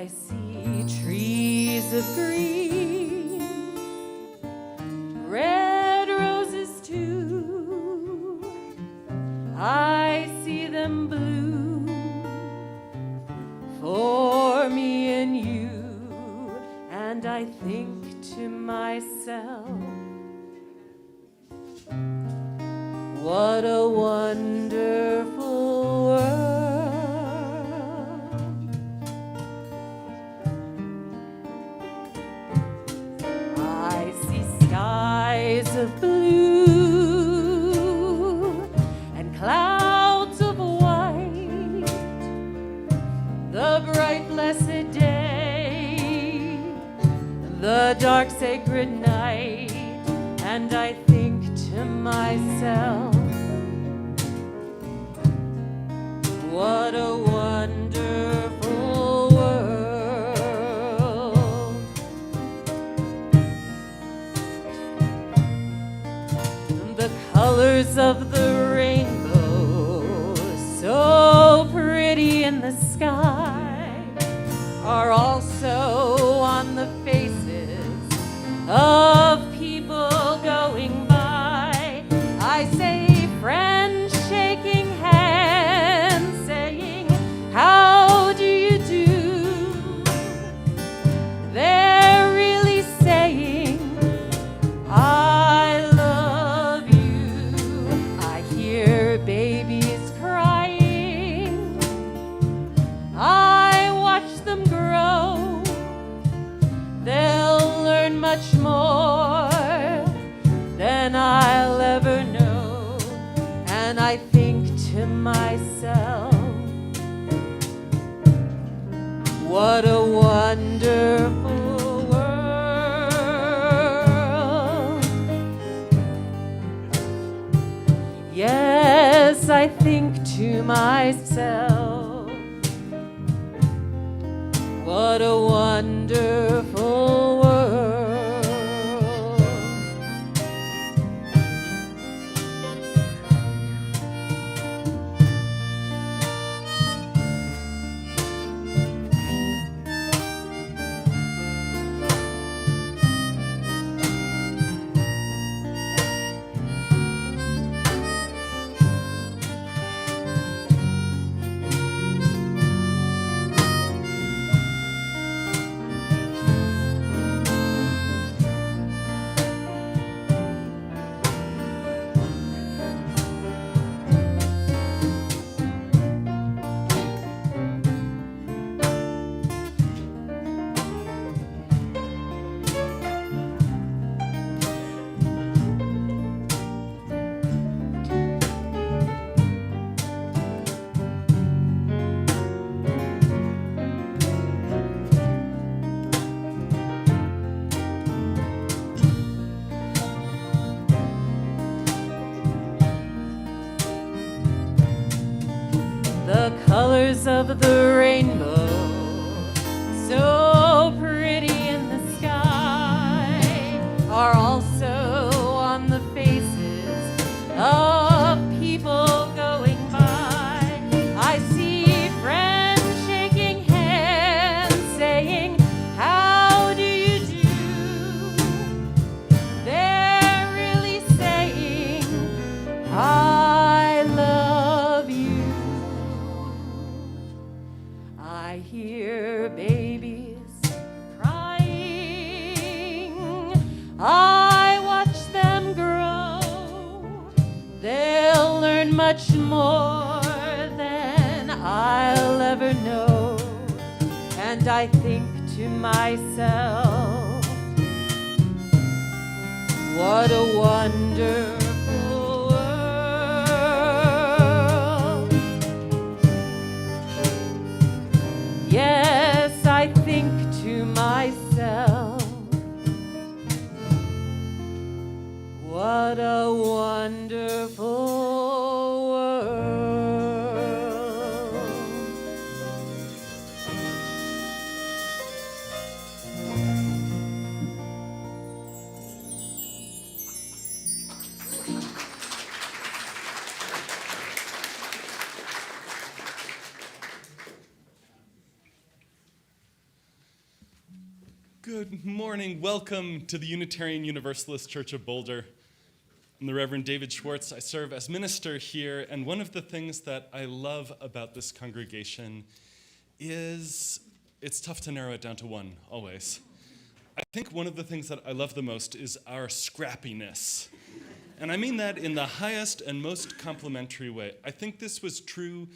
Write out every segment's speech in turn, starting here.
I see trees of green, red roses too. I see them bloom for me and you, and I think to myself, what a wonderful world. I see skies of blue and clouds of white, the bright blessed day, the dark sacred night, and I think to myself, what a wonderful world. The colors of the rainbow, so pretty in the sky, are also on the faces of people going by. I say friends shaking hands, saying, how do you do? They're really saying, I love you. I hear babies crying, I watch them grow. They'll learn much more than I'll ever know. And I think to myself, what a wonderful world. Yes, I think to myself, what a wonderful world. The colors of the rainbow, so pretty in the sky, are also on the faces of people going by. I see friends shaking hands, saying, how do you do? They're really saying, I love you. I hear babies crying, I watch them grow. They'll learn much more than I'll ever know. And I think to myself, what a wonderful world. Yes, I think to myself, what a wonderful world. Good morning. Welcome to the Unitarian Universalist Church of Boulder. I'm the Reverend David Schwartz. I serve as minister here, and one of the things that I love about this congregation is it's tough to narrow it down to one, always. I think one of the things that I love the most is our scrappiness. And I mean that in the highest and most complimentary way. I think this was true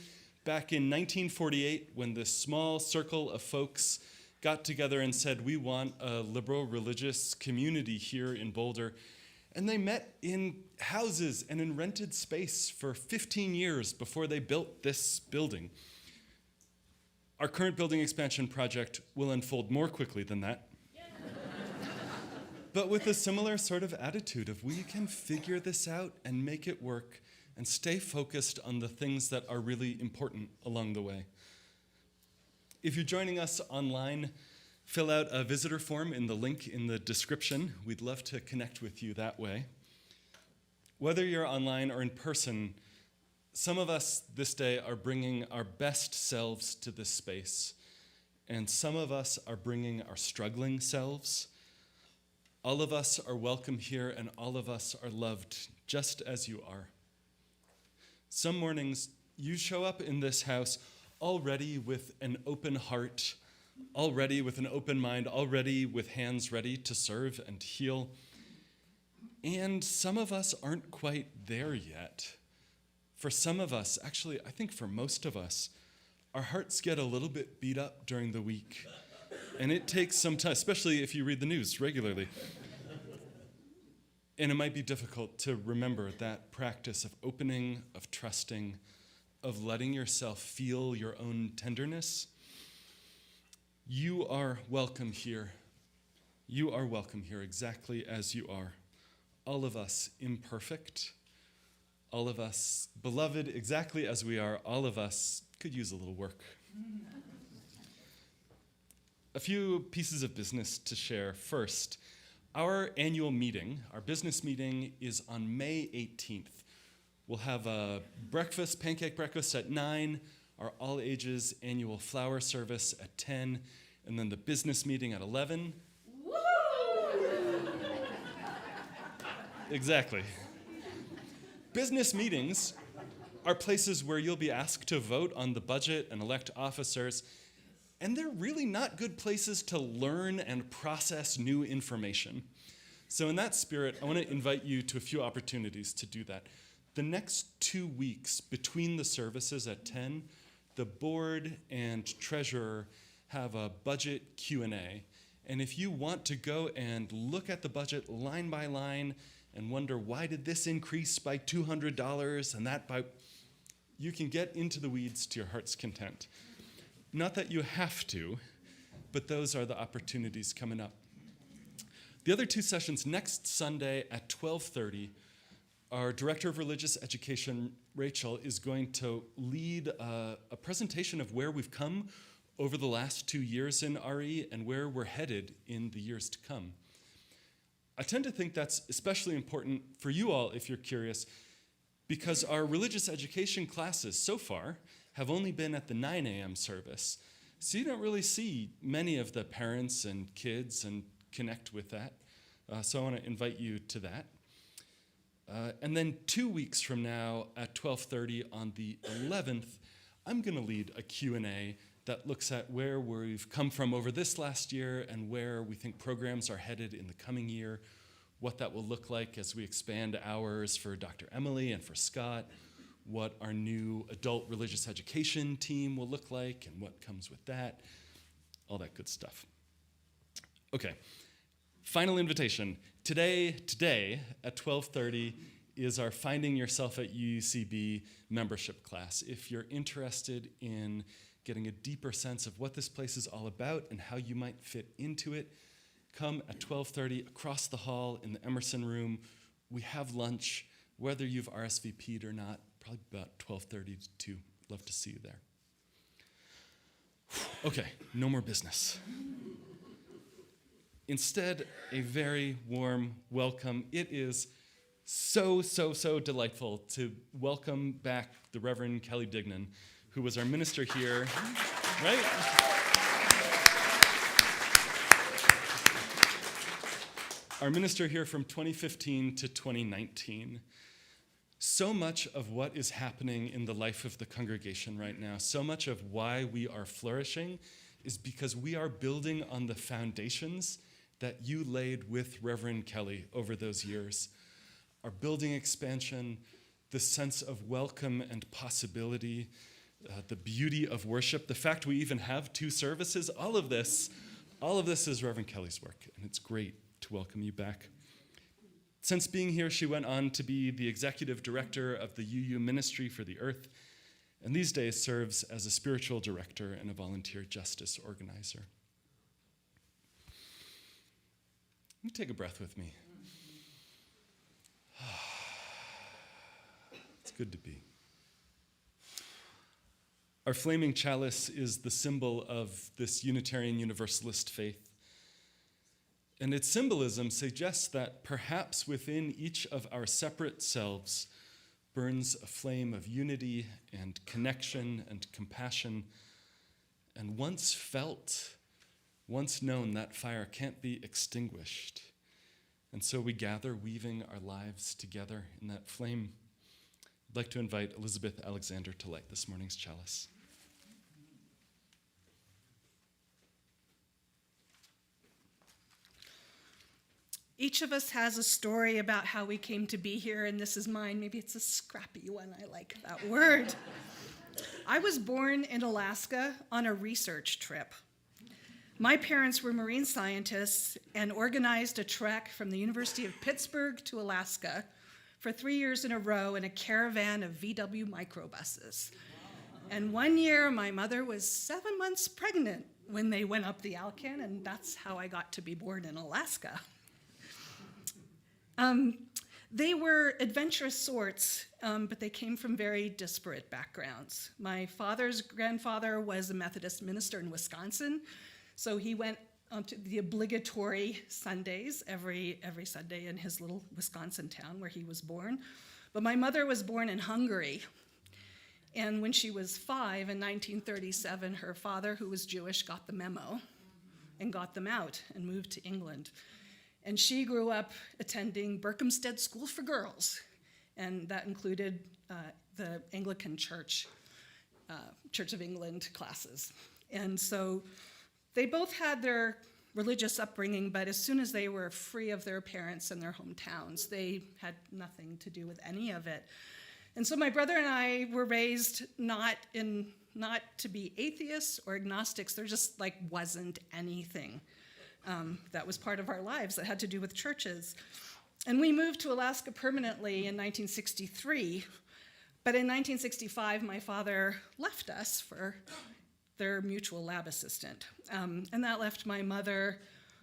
back in 1948 when this small circle of folks got together and said, we want a liberal religious community here in Boulder. And they met in houses and in rented space for 15 years before they built this building. Our current building expansion project will unfold more quickly than that. But with a similar sort of attitude of we can figure this out and make it work and stay focused on the things that are really important along the way. If you're joining us online, fill out a visitor form in the link in the description. We'd love to connect with you that way. Whether you're online or in person, some of us this day are bringing our best selves to this space, and some of us are bringing our struggling selves. All of us are welcome here, and all of us are loved just as you are. Some mornings, you show up in this house already with an open heart, already with an open mind, already with hands ready to serve and heal. And some of us aren't quite there yet. For some of us, actually, I think for most of us, our hearts get a little bit beat up during the week. And it takes some time, especially if you read the news regularly. And it might be difficult to remember that practice of opening, of trusting, of letting yourself feel your own tenderness. You are welcome here. You are welcome here exactly as you are. All of us imperfect. All of us beloved exactly as we are. All of us could use a little work. A few pieces of business to share. First, our annual meeting, our business meeting, is on May 18th. We'll have a breakfast, pancake breakfast at 9, our all-ages annual flower service at 10, and then the business meeting at 11. Woo! Exactly. Business meetings are places where you'll be asked to vote on the budget and elect officers, and they're really not good places to learn and process new information. So in that spirit, I want to invite you to a few opportunities to do that. The next 2 weeks between the services at 10, the board and treasurer have a budget Q&A. And if you want to go and look at the budget line by line and wonder, why did this increase by $200 and that by... You can get into the weeds to your heart's content. Not that you have to, but those are the opportunities coming up. The other two sessions next Sunday at 12:30, our Director of Religious Education, Rachel, is going to lead a presentation of where we've come over the last 2 years in RE and where we're headed in the years to come. I tend to think that's especially important for you all, if you're curious, because our religious education classes so far have only been at the 9 a.m. service. So you don't really see many of the parents and kids and connect with that. So I want to invite you to that. And then 2 weeks from now at 12:30 on the 11th, I'm going to lead a Q&A that looks at where we've come from over this last year and where we think programs are headed in the coming year, what that will look like as we expand hours for Dr. Emily and for Scott, what our new adult religious education team will look like and what comes with that, all that good stuff. Okay, final invitation. Today at 12:30 is our Finding Yourself at UUCB membership class. If you're interested in getting a deeper sense of what this place is all about and how you might fit into it, come at 12:30 across the hall in the Emerson room. We have lunch, whether you've RSVP'd or not, probably about 12:30 to 2. Love to see you there. Okay, no more business. Instead, a very warm welcome. It is so delightful to welcome back the Reverend Kelly Dignan, who was our minister here, right? our minister here from 2015 to 2019. So much of what is happening in the life of the congregation right now, so much of why we are flourishing is because we are building on the foundations that you laid with Reverend Kelly over those years. Our building expansion, the sense of welcome and possibility, the beauty of worship, the fact we even have 2 services, all of this is Reverend Kelly's work, and it's great to welcome you back. Since being here, she went on to be the executive director of the UU Ministry for the Earth, and these days serves as a spiritual director and a volunteer justice organizer. You take a breath with me. It's good to be. Our flaming chalice is the symbol of this Unitarian Universalist faith. And its symbolism suggests that perhaps within each of our separate selves burns a flame of unity and connection and compassion. And once felt, once known, that fire can't be extinguished. And so we gather, weaving our lives together in that flame. I'd like to invite Elizabeth Alexander to light this morning's chalice. Each of us has a story about how we came to be here, and this is mine. Maybe it's a scrappy one. I like that word. I was born in Alaska on a research trip. My parents were marine scientists and organized a trek from the University of Pittsburgh to Alaska for 3 years in a row in a caravan of VW microbuses. And one year, my mother was 7 months pregnant when they went up the Alcan, and that's how I got to be born in Alaska. They were adventurous sorts, but they came from very disparate backgrounds. My father's grandfather was a Methodist minister in Wisconsin, so he went to the obligatory Sundays every Sunday in his little Wisconsin town where he was born. But my mother was born in Hungary, and when she was 5 in 1937, her father, who was Jewish, got the memo and got them out and moved to England. And she grew up attending Berkhamsted School for Girls, and that included the Anglican Church, Church of England classes. And so they both had their religious upbringing, but as soon as they were free of their parents and their hometowns, they had nothing to do with any of it. And so my brother and I were raised not to be atheists or agnostics. There just wasn't anything that was part of our lives that had to do with churches. And we moved to Alaska permanently in 1963, but in 1965, my father left us for their mutual lab assistant. And that left my mother,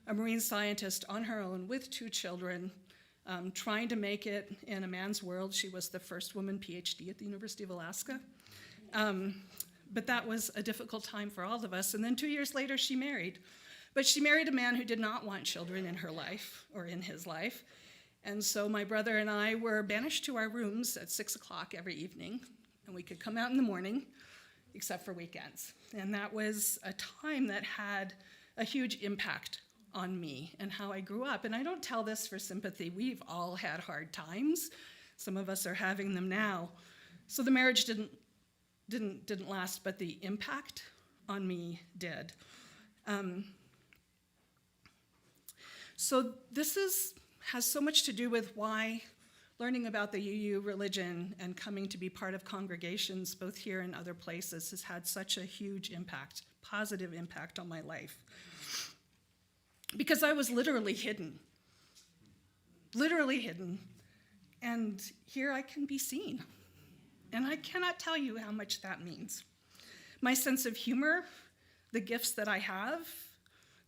a marine scientist, on her own with 2 children, trying to make it in a man's world. She was the first woman PhD at the University of Alaska. But that was a difficult time for all of us. And then 2 years later, she married. But she married a man who did not want children in her life or in his life. And so my brother and I were banished to our rooms at 6 o'clock every evening, and we could come out in the morning, except for weekends. And that was a time that had a huge impact on me and how I grew up. And I don't tell this for sympathy. We've all had hard times. Some of us are having them now. So the marriage didn't last, but the impact on me did. So this has so much to do with why learning about the UU religion and coming to be part of congregations, both here and other places, has had such a huge impact, positive impact on my life. Because I was literally hidden, and here I can be seen. And I cannot tell you how much that means. My sense of humor, the gifts that I have,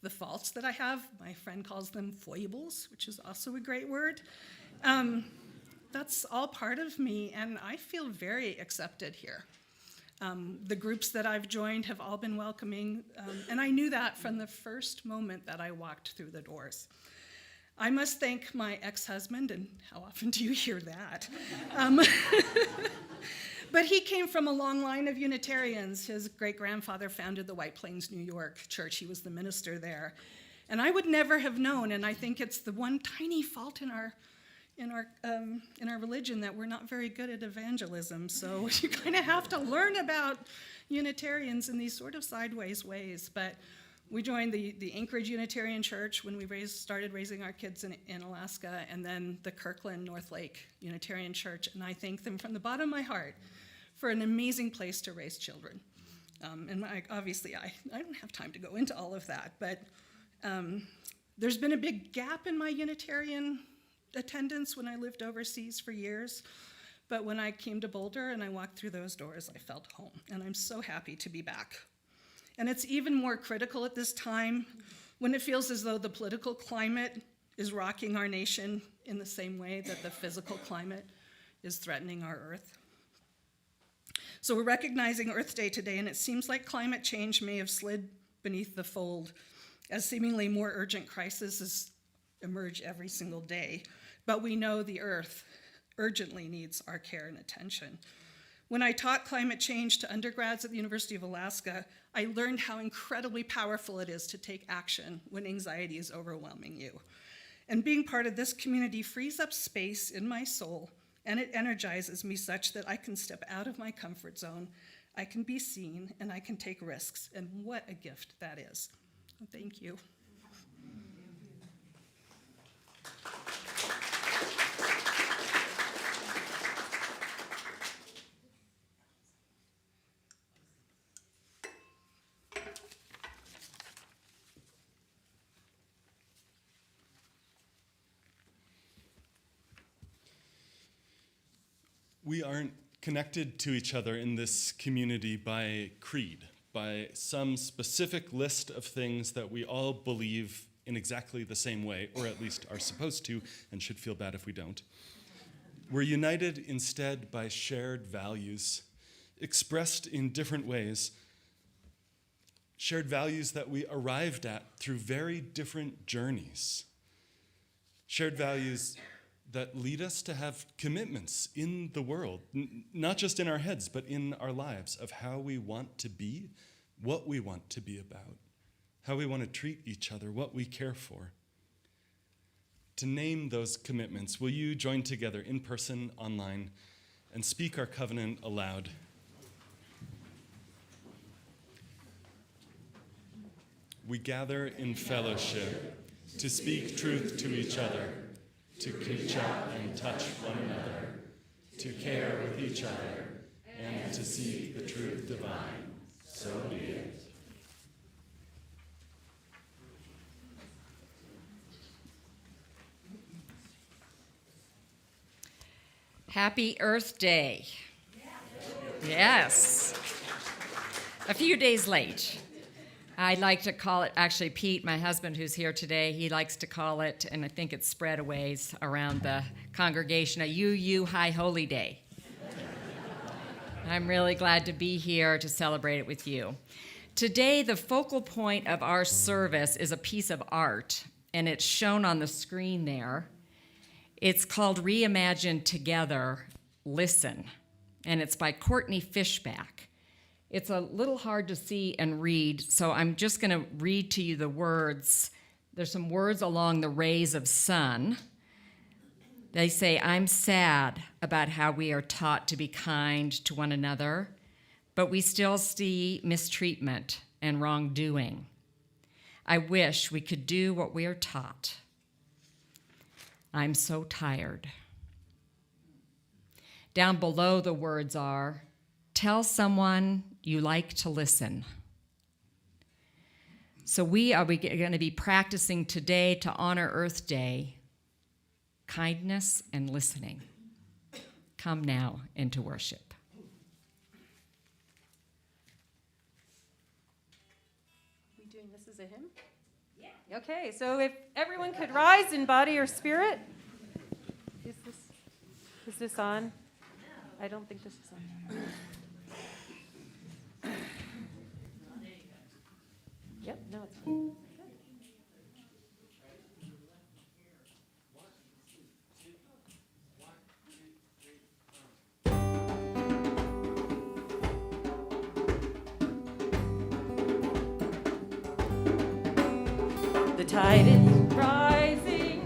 the faults that I have, my friend calls them foibles, which is also a great word. That's all part of me, and I feel very accepted here. The groups that I've joined have all been welcoming, and I knew that from the first moment that I walked through the doors. I must thank my ex-husband, and how often do you hear that? But he came from a long line of Unitarians. His great-grandfather founded the White Plains, New York church. He was the minister there. And I would never have known, and I think it's the one tiny fault in our religion that we're not very good at evangelism. So you kind of have to learn about Unitarians in these sort of sideways ways. But we joined the Anchorage Unitarian Church when we started raising our kids in Alaska, and then the Kirkland North Lake Unitarian Church, and I thank them from the bottom of my heart for an amazing place to raise children. Obviously, I don't have time to go into all of that, but there's been a big gap in my Unitarian attendance when I lived overseas for years. But when I came to Boulder and I walked through those doors, I felt home, and I'm so happy to be back. And it's even more critical at this time when it feels as though the political climate is rocking our nation in the same way that the physical climate is threatening our Earth. So we're recognizing Earth Day today, and it seems like climate change may have slid beneath the fold as seemingly more urgent crises emerge every single day. But we know the Earth urgently needs our care and attention. When I taught climate change to undergrads at the University of Alaska, I learned how incredibly powerful it is to take action when anxiety is overwhelming you. And being part of this community frees up space in my soul, and it energizes me such that I can step out of my comfort zone, I can be seen, and I can take risks. And what a gift that is. Thank you. We aren't connected to each other in this community by creed, by some specific list of things that we all believe in exactly the same way, or at least are supposed to, and should feel bad if we don't. We're united instead by shared values, expressed in different ways, shared values that we arrived at through very different journeys, shared values that lead us to have commitments in the world, not just in our heads, but in our lives, of how we want to be, what we want to be about, how we want to treat each other, what we care for. To name those commitments, will you join together in person, online, and speak our covenant aloud? We gather in fellowship to speak truth to each other, to reach out and touch one another, to care with each other, and to seek the truth divine. So be it. Happy Earth Day. Yes. A few days late. I like to call it, actually Pete, my husband who's here today, he likes to call it, and I think it's spread a ways around the congregation, a UU High Holy Day. I'm really glad to be here to celebrate it with you. Today, the focal point of our service is a piece of art, and it's shown on the screen there. It's called Reimagine Together, Listen, and it's by Courtney Fishback. It's a little hard to see and read, so I'm just going to read to you the words. There's some words along the rays of sun. They say, I'm sad about how we are taught to be kind to one another, but we still see mistreatment and wrongdoing. I wish we could do what we are taught. I'm so tired. Down below the words are, tell someone you like to listen. So we are going to be practicing today to honor Earth Day, kindness and listening. Come now into worship. Are we doing this as a hymn? Yeah. Okay, so if everyone could rise in body or spirit. Is this on? I don't think this is on. Yep, no, it's on. The tide is rising,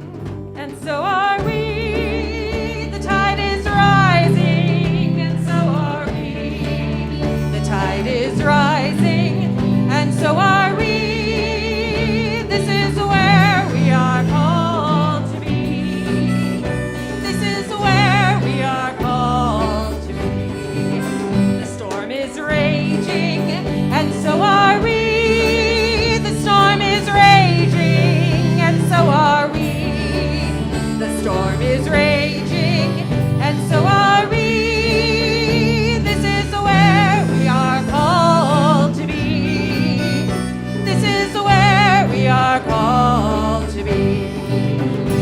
and so are we. The tide is rising, and so are we. The tide is rising, and so are we. This is where we are called to be. This is where we are called to be. The storm is raging, and so are we. The storm is raging, and so are we. The storm is raging, and so are we. This is where we are called to be. This is where we are called to be.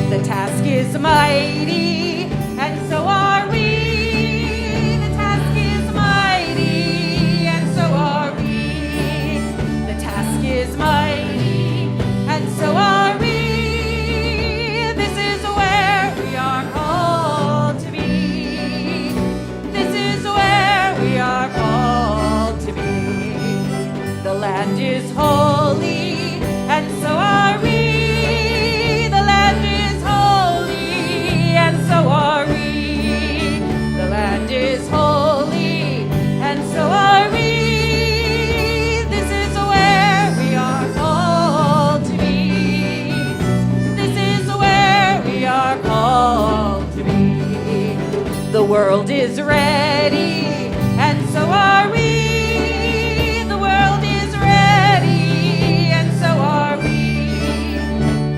The task is mighty, and so are we. The task is mighty, and so are we. The task is mighty, and so are we. This is where we are called to be. This is where we are called to be. The land is holy, and so are we. The land is holy, and so are we. The land is holy, and so are we. This is where we are called to be. This is where we are called to be. The world is ready, and so are we. The world is ready, and so are we.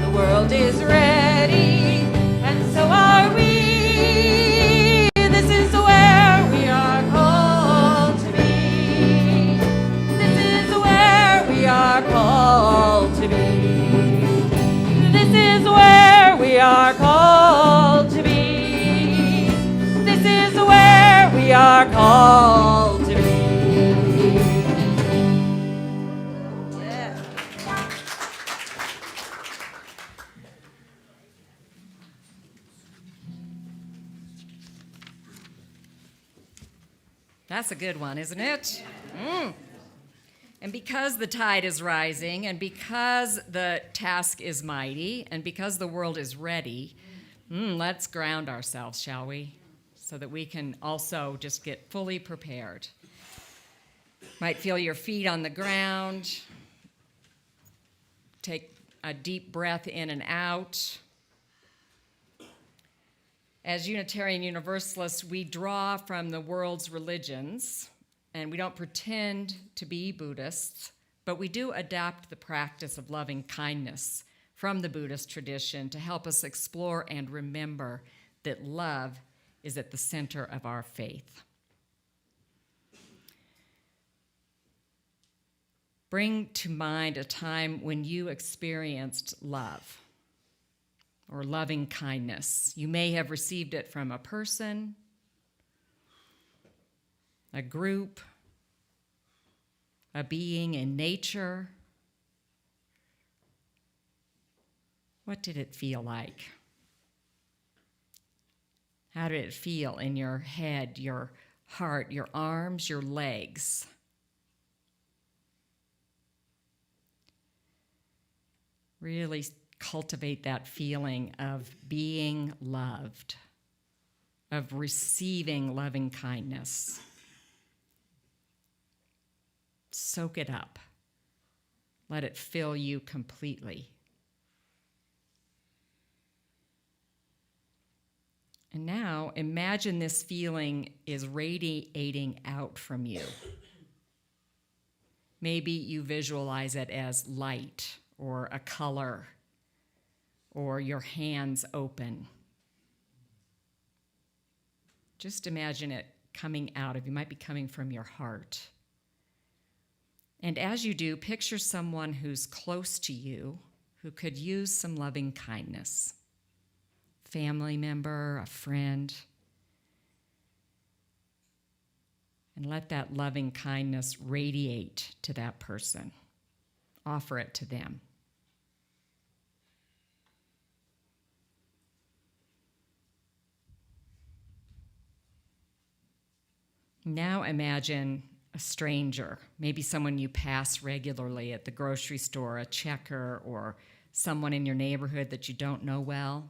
The world is ready, and so are we. This is where we are called to be. This is where we are called to be. This is where we are called to be. This is where we are called to be. Yeah. That's a good one, isn't it? And because the tide is rising, and because the task is mighty, and because the world is ready, let's ground ourselves, shall we? So that we can also just get fully prepared. Might feel your feet on the ground. Take a deep breath in and out. As Unitarian Universalists, we draw from the world's religions, and we don't pretend to be Buddhists, but we do adapt the practice of loving kindness from the Buddhist tradition to help us explore and remember that love is at the center of our faith. Bring to mind a time when you experienced love or loving kindness. You may have received it from a person, a group, a being in nature. What did it feel like? How did it feel in your head, your heart, your arms, your legs? Really cultivate that feeling of being loved, of receiving loving kindness. Soak it up. Let it fill you completely. And now imagine this feeling is radiating out from you. Maybe you visualize it as light or a color or your hands open. Just imagine it coming out of you. It might be coming from your heart. And as you do, picture someone who's close to you who could use some loving kindness. Family member, a friend. And let that loving kindness radiate to that person. Offer it to them. Now imagine a stranger, maybe someone you pass regularly at the grocery store, a checker or someone in your neighborhood that you don't know well.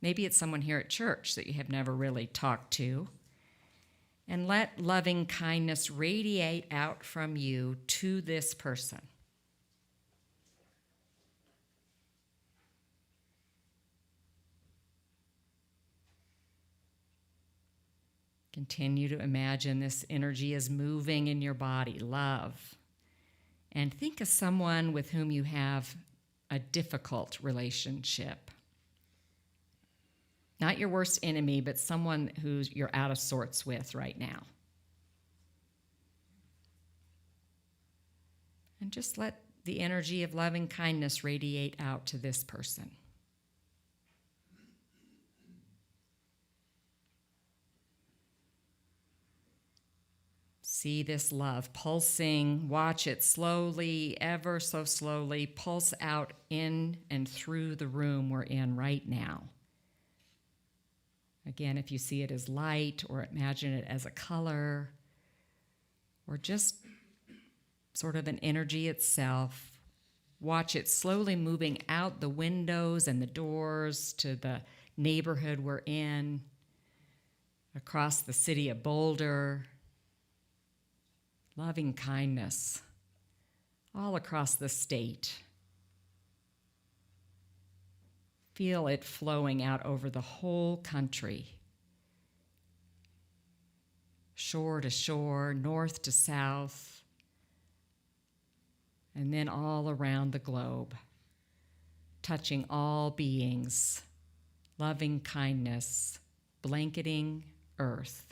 Maybe it's someone here at church that you have never really talked to. And let loving kindness radiate out from you to this person. Continue to imagine this energy is moving in your body, love. And think of someone with whom you have a difficult relationship. Not your worst enemy, but someone who you're out of sorts with right now. And just let the energy of loving kindness radiate out to this person. See this love pulsing, watch it slowly, ever so slowly, pulse out in and through the room we're in right now. Again, if you see it as light, or imagine it as a color, or just sort of an energy itself, watch it slowly moving out the windows and the doors to the neighborhood we're in, across the city of Boulder. Loving kindness all across the state. Feel it flowing out over the whole country. Shore to shore, north to south, and then all around the globe, touching all beings, loving kindness, blanketing Earth.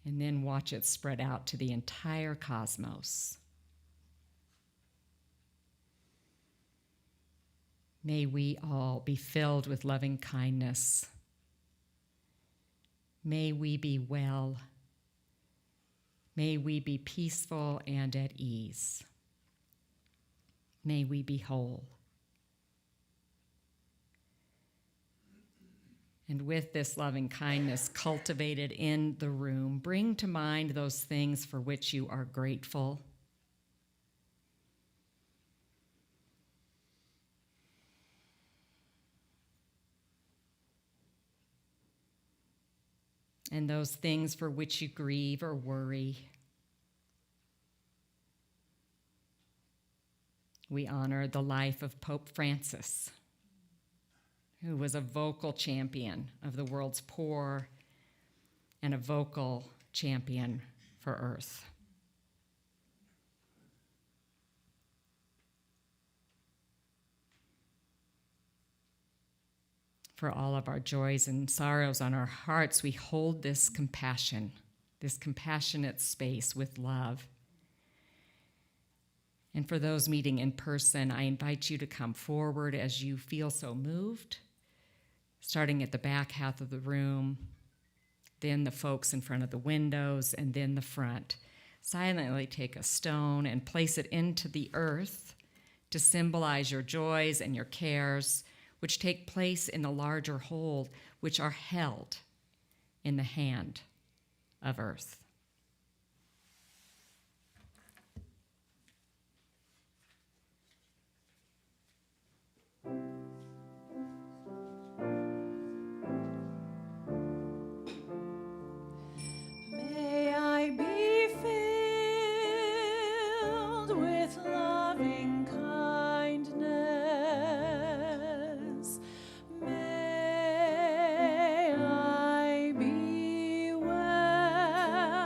And then watch it spread out to the entire cosmos. May we all be filled with loving kindness. May we be well. May we be peaceful and at ease. May we be whole. And with this loving kindness cultivated in the room, bring to mind those things for which you are grateful. And those things for which you grieve or worry. We honor the life of Pope Francis, who was a vocal champion of the world's poor and a vocal champion for Earth. For all of our joys and sorrows on our hearts, we hold this compassion, this compassionate space with love. And for those meeting in person, I invite you to come forward as you feel so moved, starting at the back half of the room, then the folks in front of the windows, and then the front. Silently take a stone and place it into the earth to symbolize your joys and your cares, which take place in the larger whole, which are held in the hand of Earth. May I be filled with loving kindness. May I be well.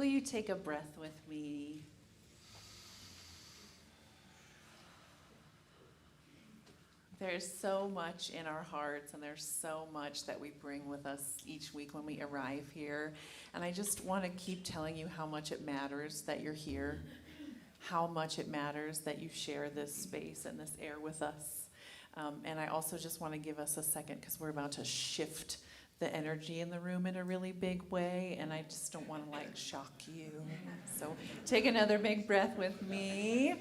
will you take a breath with me? There's so much in our hearts, and there's so much that we bring with us each week when we arrive here. And I just want to keep telling you how much it matters that you're here, how much it matters that you share this space and this air with us. And I also just want to give us a second, because we're about to shift the energy in the room in a really big way, and I just don't want to like shock you. So take another big breath with me.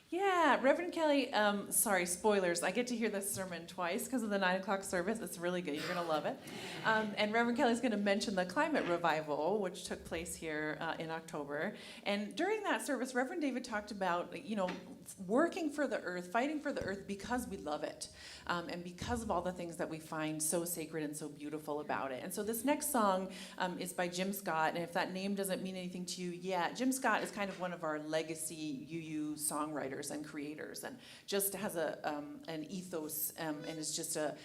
Yeah, Reverend Kelly, sorry, spoilers. I get to hear this sermon twice because of the 9 o'clock service. It's really good. You're going to love it. And Reverend Kelly's going to mention the climate revival, which took place here in October. And during that service, Reverend David talked about, working for the earth, fighting for the earth because we love it, and because of all the things that we find so sacred and so beautiful about it. And so this next song is by Jim Scott, and if that name doesn't mean anything to you yet, Jim Scott is kind of one of our legacy UU songwriters and creators, and just has an ethos, and is just a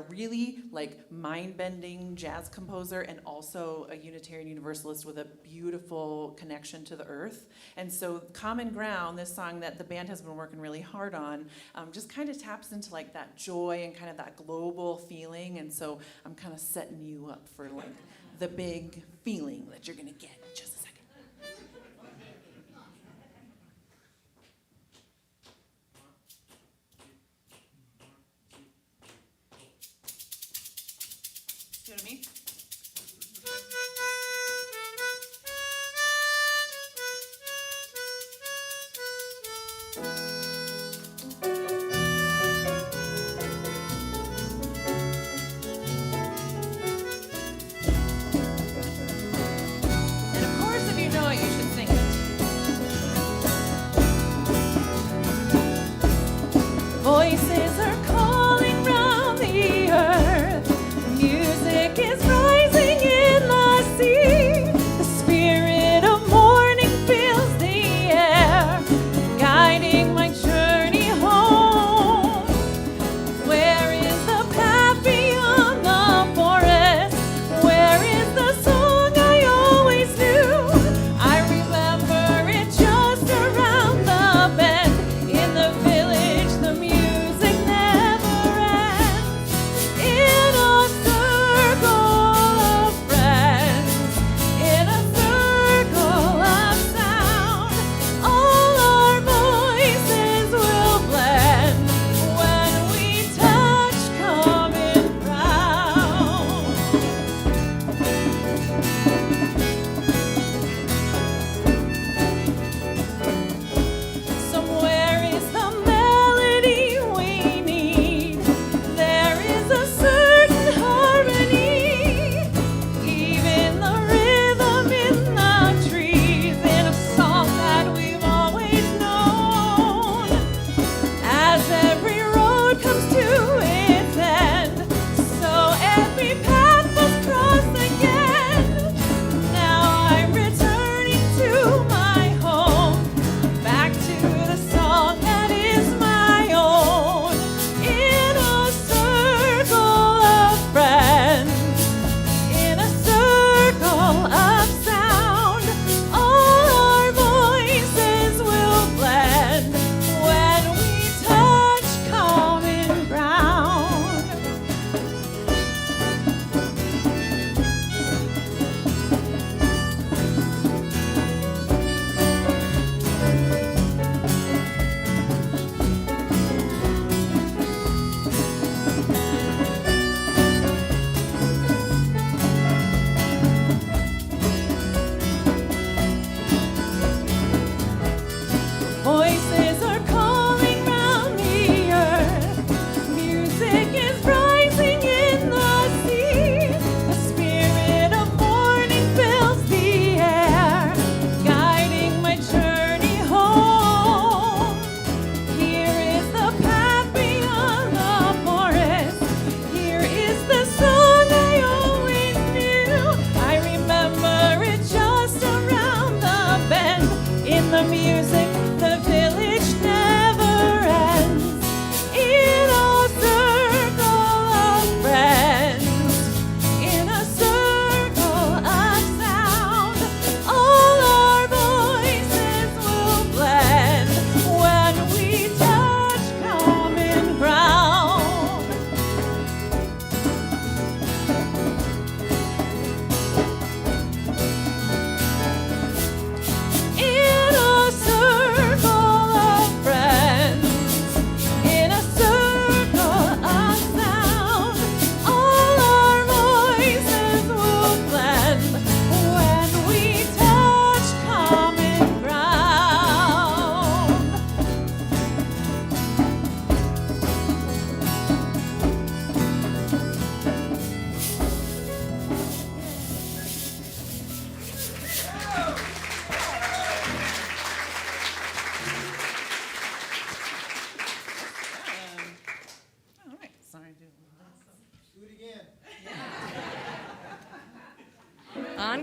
really mind-bending jazz composer, and also a Unitarian Universalist with a beautiful connection to the earth. And so Common Ground, this song that the band has been working really hard on, just kind of taps into that joy and kind of that global feeling. And so I'm kind of setting you up for the big feeling that you're gonna get in just a second. You know what I mean? And of course, if you know it, you should sing it. Voices are calling round the earth. Music is rising.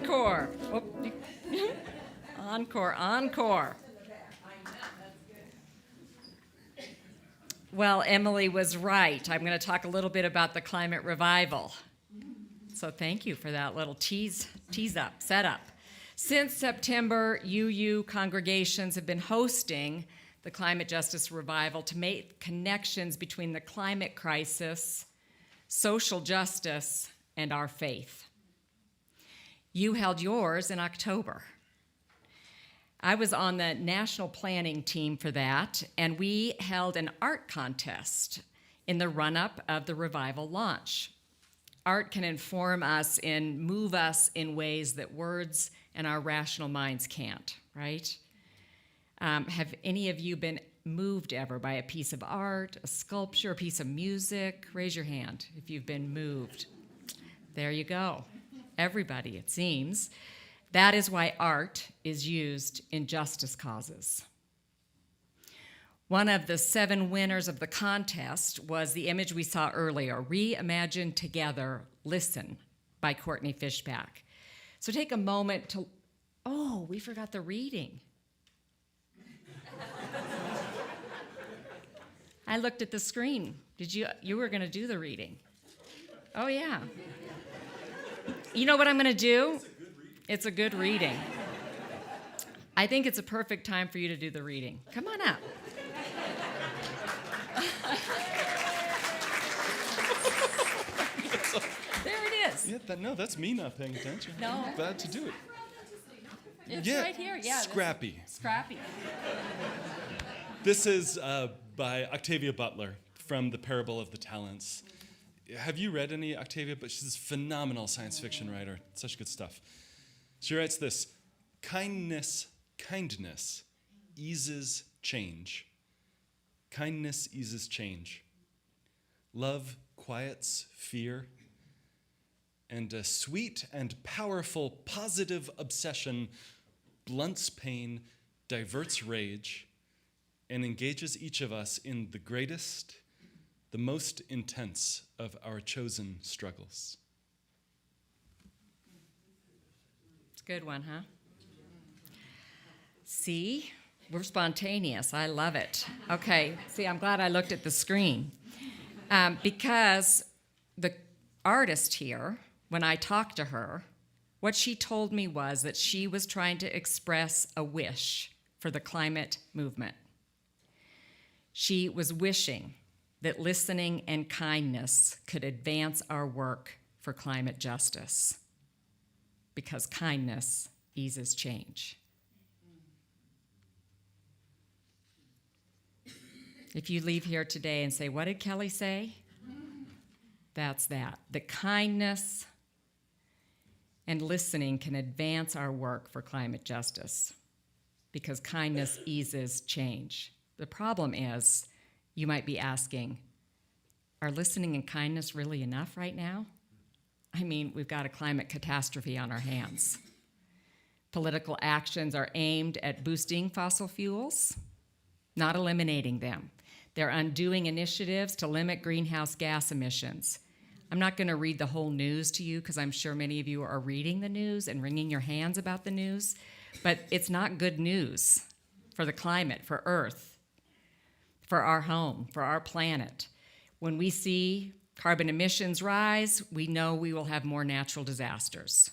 Encore. Oh, encore, encore. Well, Emily was right. I'm going to talk a little bit about the climate revival. So thank you for that little tease up, setup. Since September, UU congregations have been hosting the Climate Justice Revival to make connections between the climate crisis, social justice, and our faith. You held yours in October. I was on the national planning team for that, and we held an art contest in the run-up of the revival launch. Art can inform us and move us in ways that words and our rational minds can't, right? Have any of you been moved ever by a piece of art, a sculpture, a piece of music? Raise your hand if you've been moved. There you go. Everybody, it seems. That is why art is used in justice causes. One of the 7 winners of the contest was the image we saw earlier, Reimagine Together, Listen, by Courtney Fishback. So take a moment to, oh, we forgot the reading. I looked at the screen. You were gonna do the reading. Oh yeah. You know what I'm gonna do? It's a good reading. I think it's a perfect time for you to do the reading. Come on up. There it is. Yeah, that's me not paying attention. No. I'm glad to do it. It's right here. Yeah. Scrappy. Scrappy. This is by Octavia Butler from The Parable of the Talents. Have you read any Octavia? But she's a phenomenal science fiction writer. Such good stuff. She writes this: kindness eases change. Kindness eases change. Love quiets fear. And a sweet and powerful positive obsession blunts pain, diverts rage, and engages each of us in the greatest, the most intense of our chosen struggles. It's a good one, huh? See, we're spontaneous. I love it. Okay, see, I'm glad I looked at the screen. Because the artist here, when I talked to her, what she told me was that she was trying to express a wish for the climate movement. She was wishing that listening and kindness could advance our work for climate justice, because kindness eases change. If you leave here today and say, what did Kelly say? That's that. The kindness and listening can advance our work for climate justice, because kindness eases change. The problem is, you might be asking, are listening and kindness really enough right now? I mean, we've got a climate catastrophe on our hands. Political actions are aimed at boosting fossil fuels, not eliminating them. They're undoing initiatives to limit greenhouse gas emissions. I'm not going to read the whole news to you, because I'm sure many of you are reading the news and wringing your hands about the news, but it's not good news for the climate, for Earth, for our home, for our planet. When we see carbon emissions rise, we know we will have more natural disasters,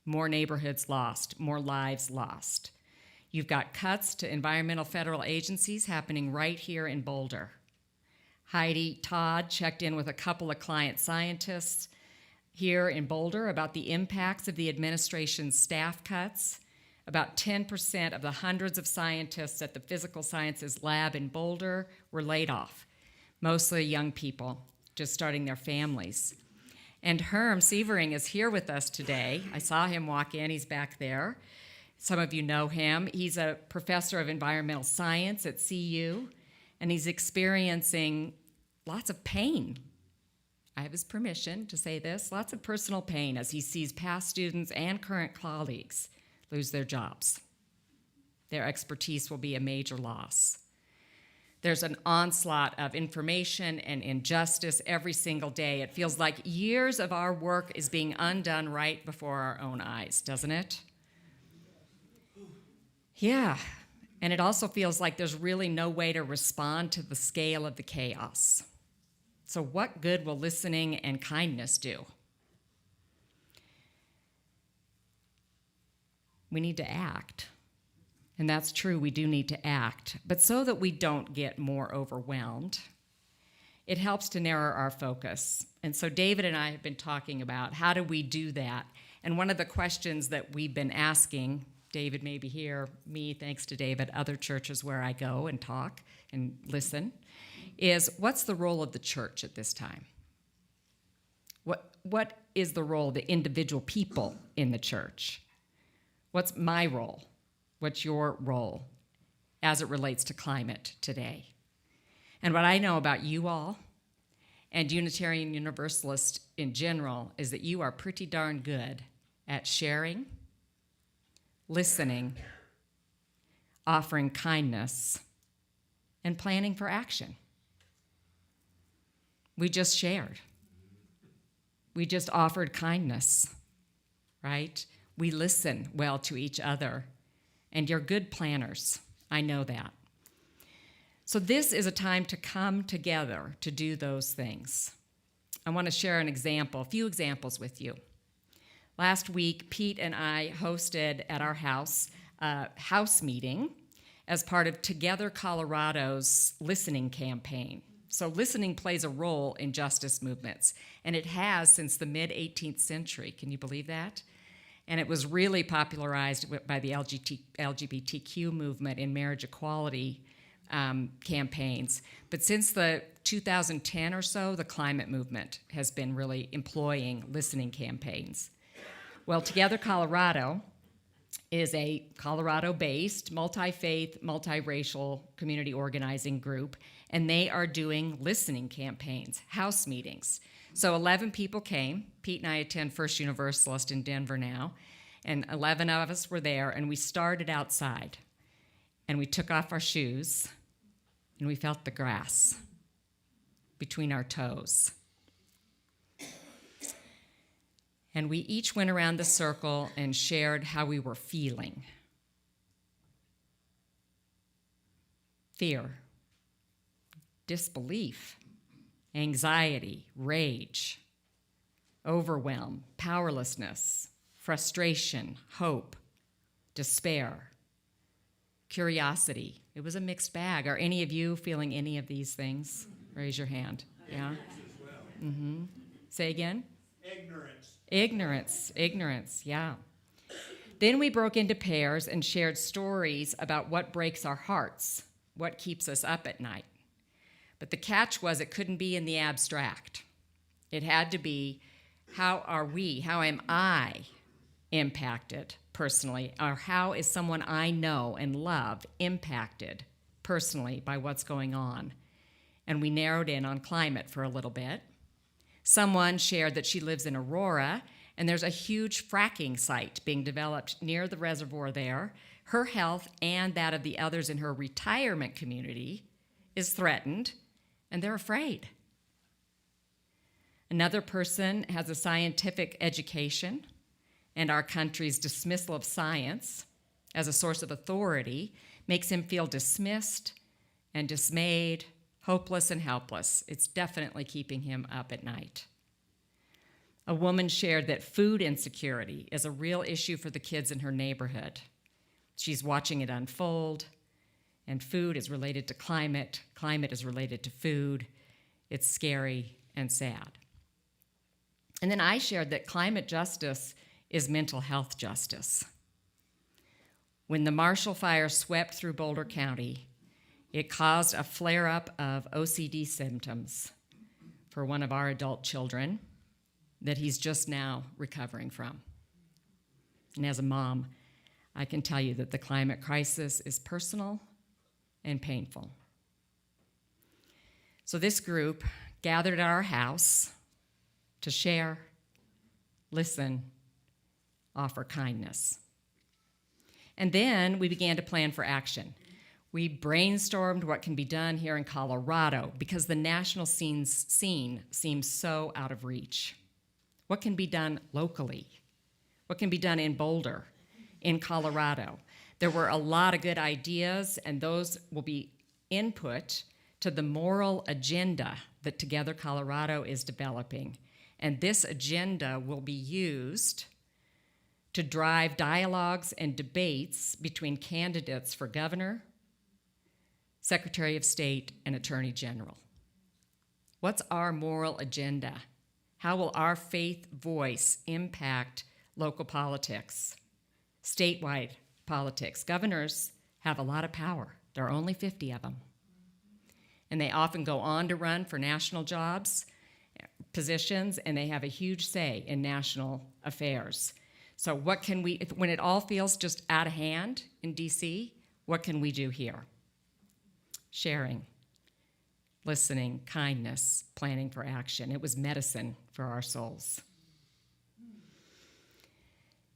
more neighborhoods lost, more lives lost. You've got cuts to environmental federal agencies happening right here in Boulder. Heidi Todd checked in with a couple of client scientists here in Boulder about the impacts of the administration's staff cuts. About 10% of the hundreds of scientists at the Physical Sciences Lab in Boulder were laid off, mostly young people just starting their families. And Herm Sievering is here with us today. I saw him walk in, he's back there. Some of you know him. He's a professor of environmental science at CU, and he's experiencing lots of pain. I have his permission to say this, lots of personal pain as he sees past students and current colleagues lose their jobs. Their expertise will be a major loss. There's an onslaught of information and injustice every single day. It feels like years of our work is being undone right before our own eyes, doesn't it? Yeah, and it also feels like there's really no way to respond to the scale of the chaos. So what good will listening and kindness do? We need to act. And that's true, we do need to act. But so that we don't get more overwhelmed, it helps to narrow our focus. And so David and I have been talking about how do we do that? And one of the questions that we've been asking, David may be here, me, thanks to David, other churches where I go and talk and listen, is what's the role of the church at this time? What is the role of the individual people in the church? What's my role? What's your role as it relates to climate today? And what I know about you all and Unitarian Universalists in general is that you are pretty darn good at sharing, listening, offering kindness, and planning for action. We just shared. We just offered kindness, right? We listen well to each other. And you're good planners. I know that. So this is a time to come together to do those things. I want to share a few examples with you. Last week, Pete and I hosted at our house a house meeting as part of Together Colorado's listening campaign. So listening plays a role in justice movements, and it has since the mid-18th century. Can you believe that? And it was really popularized by the LGBTQ movement in marriage equality campaigns. But since the 2010 or so, the climate movement has been really employing listening campaigns. Well, Together Colorado is a Colorado-based, multi-faith, multiracial community organizing group, and they are doing listening campaigns, house meetings. So 11 people came. Pete and I attend First Universalist in Denver now, and 11 of us were there, and we started outside, and we took off our shoes, and we felt the grass between our toes. And we each went around the circle and shared how we were feeling. Fear, disbelief, anxiety, rage, overwhelm, powerlessness, frustration, hope, despair, curiosity. It was a mixed bag. Are any of you feeling any of these things? Raise your hand. Yeah? Mm-hmm. Say again? Ignorance, yeah. Then we broke into pairs and shared stories about what breaks our hearts, what keeps us up at night. But the catch was it couldn't be in the abstract. It had to be, how am I impacted personally, or how is someone I know and love impacted personally by what's going on? And we narrowed in on climate for a little bit. Someone shared that she lives in Aurora, and there's a huge fracking site being developed near the reservoir there. Her health and that of the others in her retirement community is threatened, and they're afraid. Another person has a scientific education, and our country's dismissal of science as a source of authority makes him feel dismissed and dismayed, hopeless and helpless. It's definitely keeping him up at night. A woman shared that food insecurity is a real issue for the kids in her neighborhood. She's watching it unfold, and food is related to climate. Climate is related to food. It's scary and sad. And then I shared that climate justice is mental health justice. When the Marshall Fire swept through Boulder County, it caused a flare-up of OCD symptoms for one of our adult children that he's just now recovering from. And as a mom, I can tell you that the climate crisis is personal and painful. So this group gathered at our house to share, listen, offer kindness. And then we began to plan for action. We brainstormed what can be done here in Colorado because the national scene seems so out of reach. What can be done locally? What can be done in Boulder, in Colorado? There were a lot of good ideas, and those will be input to the moral agenda that Together Colorado is developing. And this agenda will be used to drive dialogues and debates between candidates for governor, Secretary of State, and Attorney General. What's our moral agenda? How will our faith voice impact local politics, statewide politics? Governors have a lot of power. There are only 50 of them. And they often go on to run for national jobs, positions, and they have a huge say in national affairs. So what can we, when it all feels just out of hand in DC, what can we do here? Sharing, listening, kindness, planning for action. It was medicine for our souls.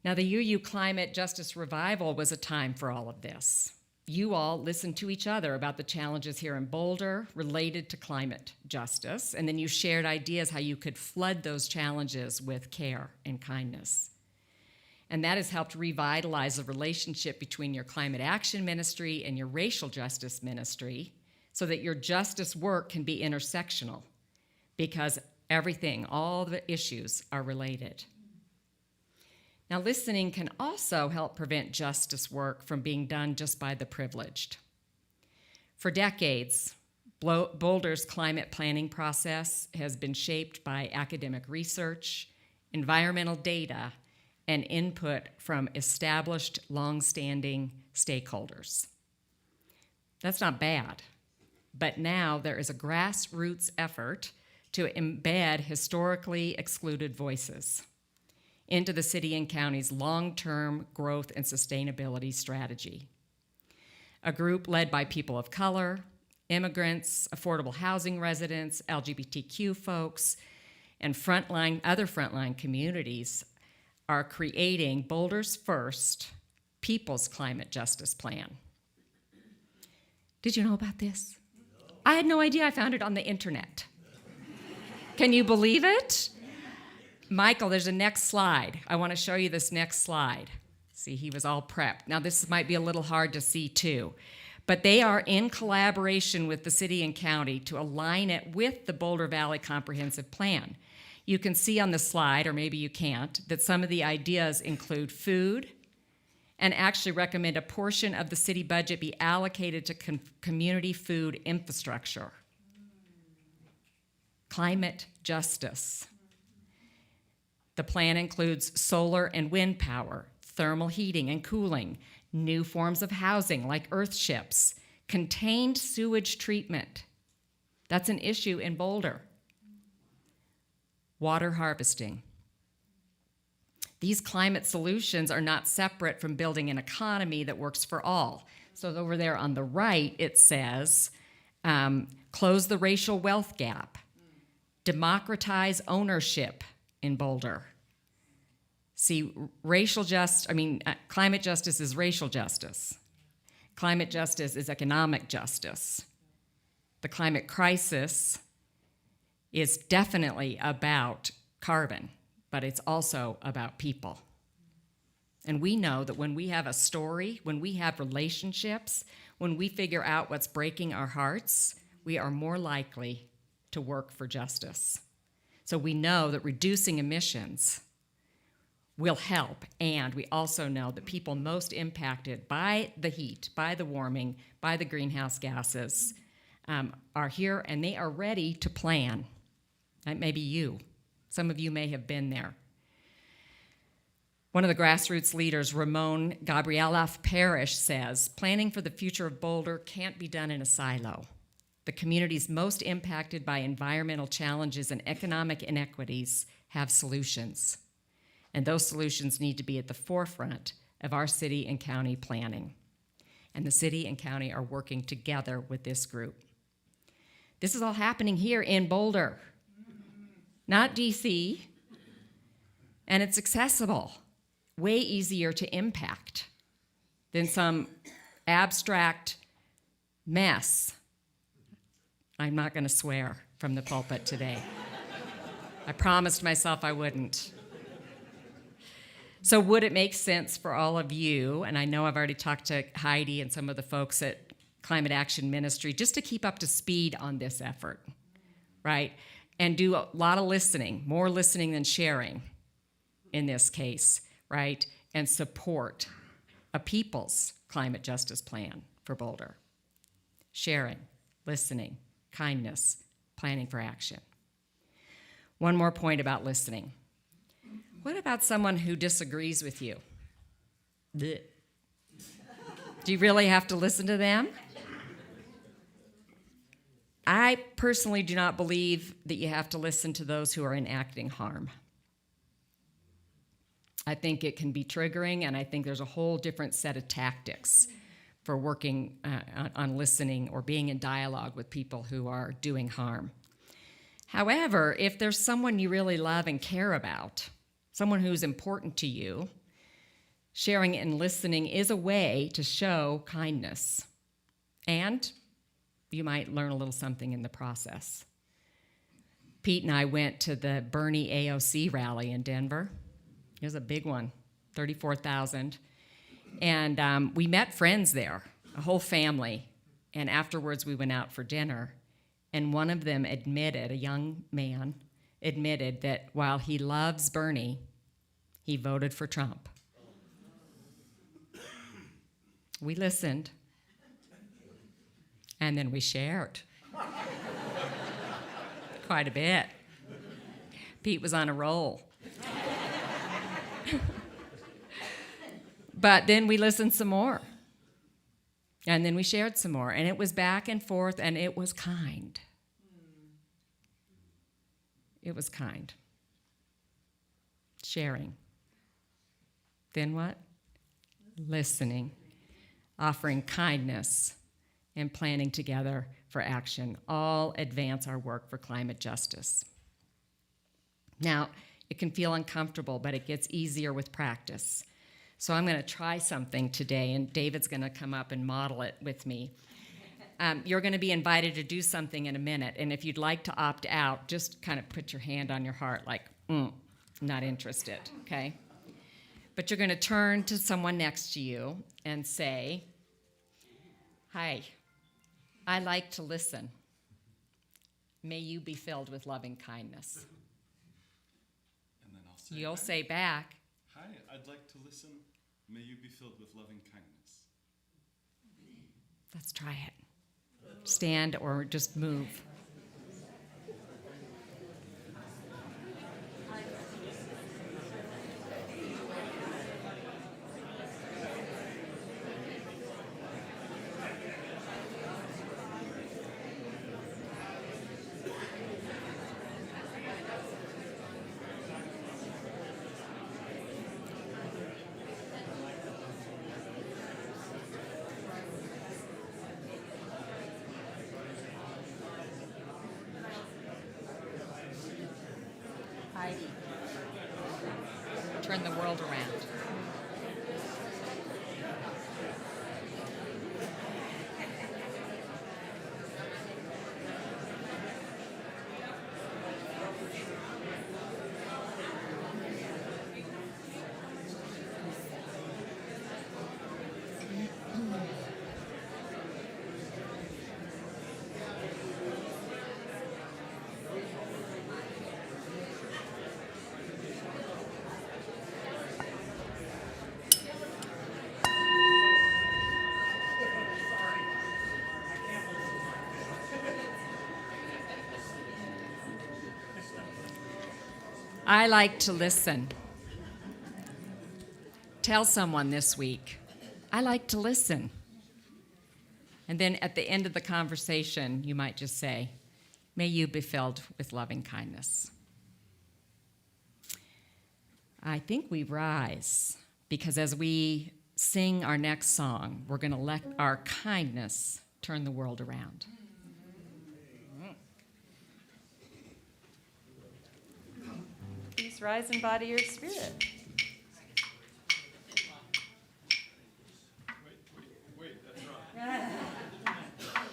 Now, the UU Climate Justice Revival was a time for all of this. You all listened to each other about the challenges here in Boulder related to climate justice, and then you shared ideas how you could flood those challenges with care and kindness. And that has helped revitalize the relationship between your climate action ministry and your racial justice ministry so that your justice work can be intersectional because everything, all the issues are related. Now, listening can also help prevent justice work from being done just by the privileged. For decades, Boulder's climate planning process has been shaped by academic research, environmental data, and input from established, long-standing stakeholders. That's not bad, but now there is a grassroots effort to embed historically excluded voices into the city and county's long-term growth and sustainability strategy. A group led by people of color, immigrants, affordable housing residents, LGBTQ folks, and other frontline communities are creating Boulder's first People's Climate Justice Plan. Did you know about this? I had no idea. I found it on the internet. Can you believe it? Michael, there's a next slide. I want to show you this next slide. See, he was all prepped. Now, this might be a little hard to see, too. But they are in collaboration with the city and county to align it with the Boulder Valley Comprehensive Plan. You can see on the slide, or maybe you can't, that some of the ideas include food and actually recommend a portion of the city budget be allocated to community food infrastructure. Climate justice. The plan includes solar and wind power, thermal heating and cooling, new forms of housing like earthships, contained sewage treatment. That's an issue in Boulder. Water harvesting. These climate solutions are not separate from building an economy that works for all. So over there on the right, it says, close the racial wealth gap, democratize ownership in Boulder. See, climate justice is racial justice. Climate justice is economic justice. The climate crisis is definitely about carbon, but it's also about people. And we know that when we have a story, when we have relationships, when we figure out what's breaking our hearts, we are more likely to work for justice. So we know that reducing emissions will help, and we also know that people most impacted by the heat, by the warming, by the greenhouse gases are here, and they are ready to plan. That may be you. Some of you may have been there. One of the grassroots leaders, Ramon Gabriela Parrish, says, planning for the future of Boulder can't be done in a silo. The communities most impacted by environmental challenges and economic inequities have solutions. And those solutions need to be at the forefront of our city and county planning. And the city and county are working together with this group. This is all happening here in Boulder, not DC, and it's accessible, way easier to impact than some abstract mess. I'm not going to swear from the pulpit today. I promised myself I wouldn't. So would it make sense for all of you, and I know I've already talked to Heidi and some of the folks at Climate Action Ministry, just to keep up to speed on this effort, right? And do a lot of listening, more listening than sharing in this case, right? And support a people's climate justice plan for Boulder. Sharing, listening, kindness, planning for action. One more point about listening. What about someone who disagrees with you? Blech. Do you really have to listen to them? I personally do not believe that you have to listen to those who are enacting harm. I think it can be triggering, and I think there's a whole different set of tactics for working on listening or being in dialogue with people who are doing harm. However, if there's someone you really love and care about, someone who's important to you, sharing and listening is a way to show kindness. And you might learn a little something in the process. Pete and I went to the Bernie AOC rally in Denver. It was a big one, 34,000. And we met friends there, a whole family. And afterwards we went out for dinner. And one of them admitted, a young man, admitted that while he loves Bernie, he voted for Trump. We listened. And then we shared. Quite a bit. Pete was on a roll. But then we listened some more. And then we shared some more. And it was back and forth, and it was kind. It was kind. Sharing. Then what? Listening. Offering kindness. And planning together for action. All advance our work for climate justice. Now, it can feel uncomfortable, but it gets easier with practice. So I'm going to try something today, and David's going to come up and model it with me. You're going to be invited to do something in a minute, and if you'd like to opt out, just kind of put your hand on your heart like, not interested, okay? But you're going to turn to someone next to you and say, "Hi, I like to listen. May you be filled with loving kindness." And then I'll say, You'll say back, "Hi, I'd like to listen. May you be filled with loving kindness." let's try it. Stand or just move. Heidi. Turn the world around. I like to listen. Tell someone this week, I like to listen. And then at the end of the conversation, you might just say, may you be filled with loving kindness. I think we rise because as we sing our next song, we're going to let our kindness turn the world around. Please rise and body your spirit. Wait, that's wrong.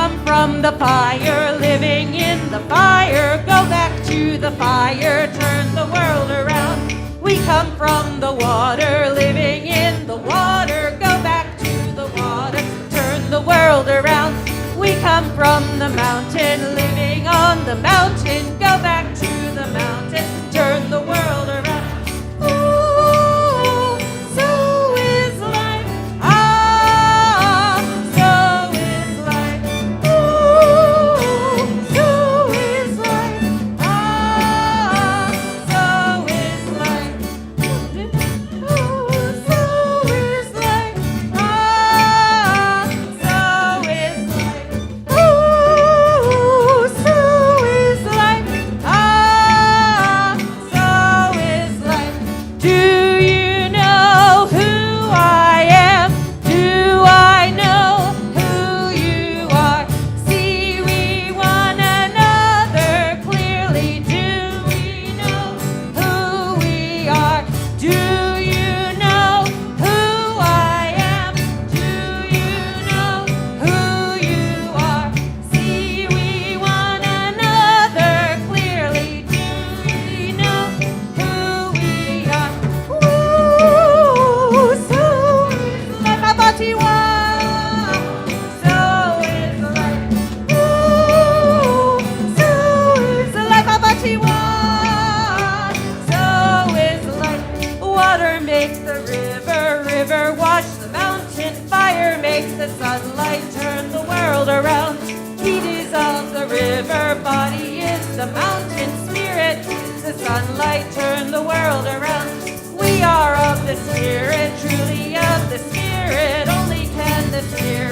come from the fire, living in the fire. Go back to the fire, turn the world around. We come from the water, living in the water. Go back to the water, turn the world around. We come from the mountain, living on the mountain. Go back to the mountain, turn the world around. Ooh, so is life. Ah, so is life. Ooh, so is life. Ah, so is life. Ooh, so is life. Ah, so is life. Ooh, so is life. Ah, so is life. Do you know who I am? Do I know who you are? See we one another clearly. Do we know who we are? Do you know who I am? Do you know who you are? See we one another clearly. Do we know who we are? Ooh, so is life. Abatiwa. So is life. Ooh, so is life. Abatiwa. So is life. Water makes the river, river wash the mountain. Fire makes the sunlight turn the world around. Heat is of the river, body is the mountain. Spirit is the sunlight turn the world around. We are of the Spirit, truly of the Spirit. Only can the Spirit